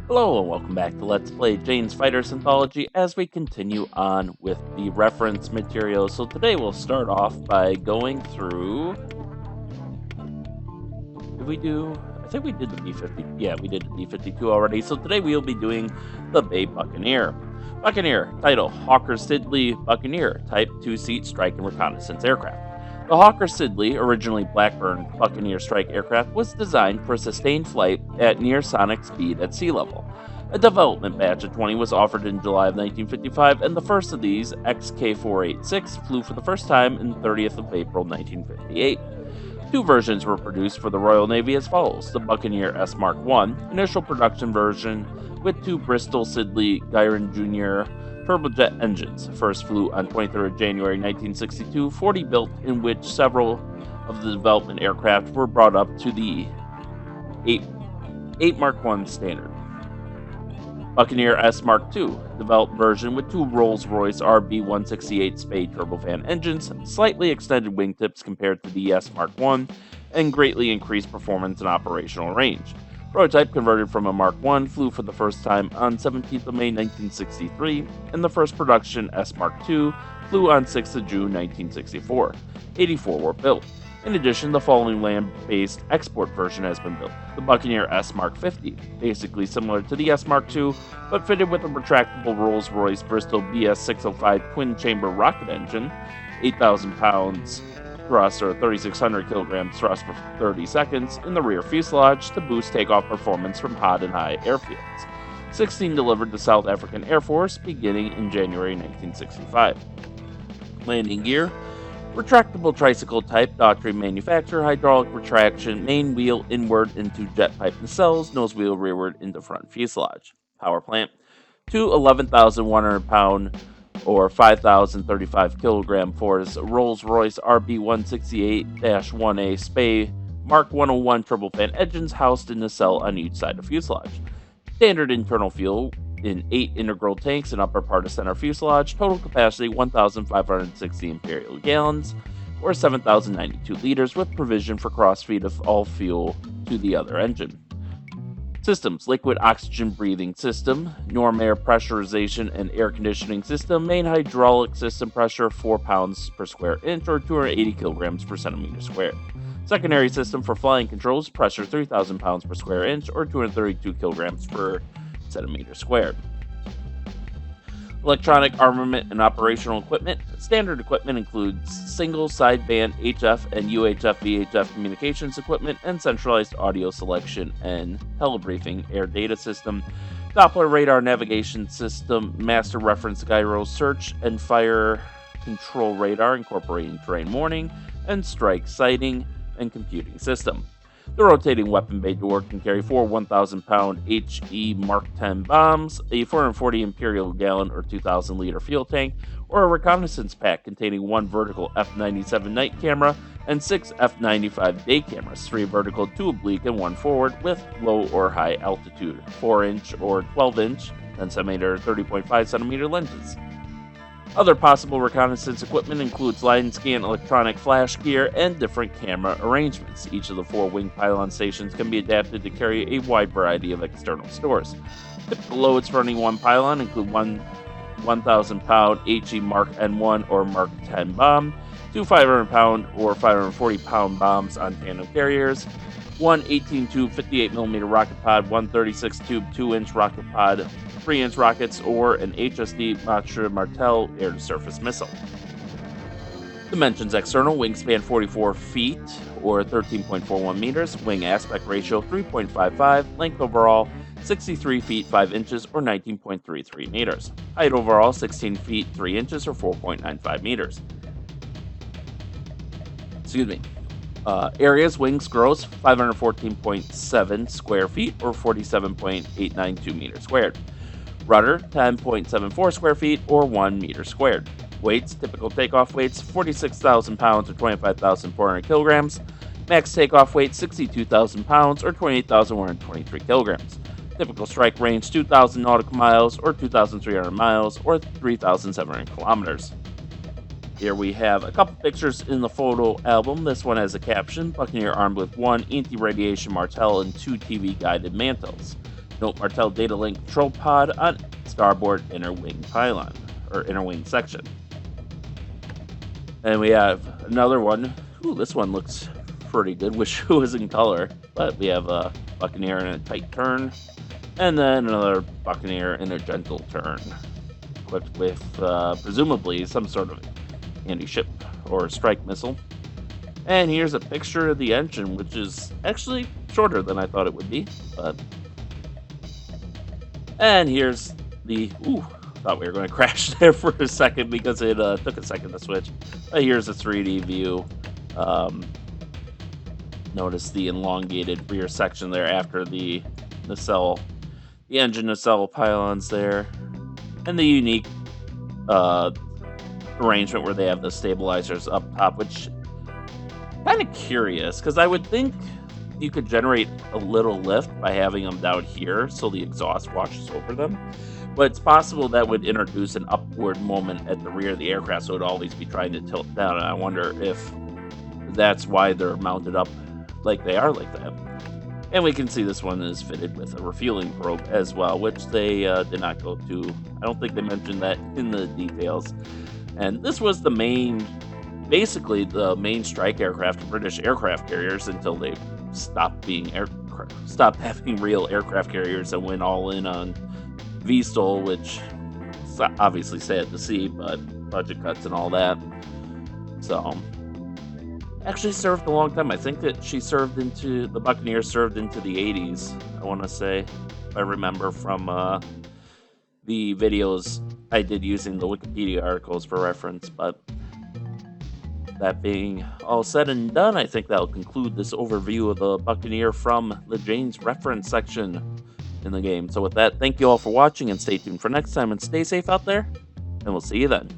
Hello and welcome back to Let's Play Jane's Fighters Anthology as we continue on with the reference material. So today we'll start off by going through... I think we did the B-50. Yeah, we did the B-52 already. So today we'll be doing the Bay Buccaneer. Buccaneer, title, Hawker-Siddeley Buccaneer, type 2-seat strike and reconnaissance aircraft. The Hawker-Siddeley, originally Blackburn Buccaneer strike aircraft, was designed for sustained flight at near sonic speed at sea level. A development batch of 20 was offered in July of 1955, and the first of these, XK-486, flew for the first time on 30th of April 1958. Two versions were produced for the Royal Navy as follows: the Buccaneer S Mark I, initial production version with two Bristol Siddeley Gyron Jr. turbojet engines, first flew on 23rd January 1962, 40 built, in which several of the development aircraft were brought up to the 8 Mark I standard. Buccaneer S Mark II, developed version with two Rolls-Royce RB168 Spey turbofan engines, slightly extended wingtips compared to the S Mark I, and greatly increased performance and operational range. Prototype converted from a Mark I flew for the first time on 17th of May 1963, and the first production S Mark II flew on 6th of June 1964. 84 were built. In addition, the following land-based export version has been built: the Buccaneer S Mark 50, basically similar to the S Mark II, but fitted with a retractable Rolls-Royce Bristol BS605 twin-chamber rocket engine, 8,000 pounds thrust or 3,600 kilograms thrust for 30 seconds in the rear fuselage to boost takeoff performance from hot and high airfields. 16 delivered to South African Air Force beginning in January 1965. Landing gear: retractable tricycle type, Daughtry manufacturer, hydraulic retraction, main wheel inward into jet pipe nacelles, nose wheel rearward into front fuselage. Power plant: two 11,100 pound or 5,035 kilogram force Rolls-Royce RB168-1A Spey Mark 101 turbofan engines housed in nacelle on each side of fuselage. Standard internal fuel in 8 integral tanks in upper part of center fuselage, total capacity 1,560 imperial gallons, or 7,092 liters, with provision for cross-feed of all fuel to the other engine. Systems: liquid oxygen breathing system, norm air pressurization and air conditioning system, main hydraulic system pressure 4 pounds per square inch or 280 kilograms per centimeter squared. Secondary system for flying controls, pressure 3,000 pounds per square inch or 232 kilograms per centimeter squared. Electronic armament and operational equipment. Standard equipment includes single sideband HF and UHF VHF communications equipment and centralized audio selection and telebriefing air data system, Doppler radar navigation system, master reference gyro search and fire control radar incorporating terrain warning and strike sighting and computing system. The rotating weapon bay door can carry 4 1,000-pound HE Mark 10 bombs, a 440 imperial gallon or 2,000-liter fuel tank, or a reconnaissance pack containing 1 vertical F-97 night camera and 6 F-95 day cameras, 3 vertical, 2 oblique, and 1 forward, with low or high altitude, 4-inch or 12-inch, 10cm, 30.5cm lenses. Other possible reconnaissance equipment includes line scan electronic flash gear and different camera arrangements. Each of the 4 wing pylon stations can be adapted to carry a wide variety of external stores. Typical loads for any one pylon include 1,000-pound HE Mark N1 or Mark 10 bomb, 2 500-pound or 540-pound bombs on tandem carriers, 1 18-tube 58mm rocket pod, 1 36-tube 2-inch rocket pod, 3-inch rockets, or an HSD Matra Martel air-to-surface missile. Dimensions: external wingspan 44 feet or 13.41 meters, wing aspect ratio 3.55, length overall 63 feet 5 inches or 19.33 meters, height overall 16 feet 3 inches or 4.95 meters. Areas: wings gross 514.7 square feet or 47.892 meters squared. Rudder 10.74 square feet or 1 meter squared. Weights: typical takeoff weights 46,000 pounds or 25,400 kilograms. Max takeoff weight 62,000 pounds or 28,123 kilograms. Typical strike range 2,000 nautical miles or 2,300 miles or 3,700 kilometers. Here we have a couple pictures in the photo album. This one has a caption: Buccaneer armed with 1 anti-radiation Martel and 2 TV-guided mantles. Note Martel data link control pod on starboard inner wing pylon, or inner wing section. And we have another one. Ooh, this one looks pretty good. Wish it was in color. But we have a Buccaneer in a tight turn. And then another Buccaneer in a gentle turn. Equipped with presumably some sort of anti-ship or strike missile. And here's a picture of the engine, which is actually shorter than I thought it would be. And here's the... Ooh, thought we were going to crash there for a second because it took a second to switch. Here's a 3D view. Notice the elongated rear section there after the nacelle, the engine nacelle pylons there, and the unique arrangement where they have the stabilizers up top, which kind of curious because I would think you could generate a little lift by having them down here so the exhaust washes over them. But it's possible that would introduce an upward moment at the rear of the aircraft, so it would always be trying to tilt down. And I wonder if that's why they're mounted up like they are like that. And we can see this one is fitted with a refueling probe as well, which they did not go to. I don't think they mentioned that in the details. And this was basically the main strike aircraft of British aircraft carriers until they stopped having real aircraft carriers and went all in on VSTOL, which is obviously sad to see, but budget cuts and all that. So, actually served a long time. I think that the Buccaneer served into the 80s, I want to say, if I remember from the videos I did using the Wikipedia articles for reference. But that being all said and done, I think that'll conclude this overview of the Buccaneer from the Jane's reference section in the game. So with that, thank you all for watching and stay tuned for next time, and stay safe out there, and we'll see you then.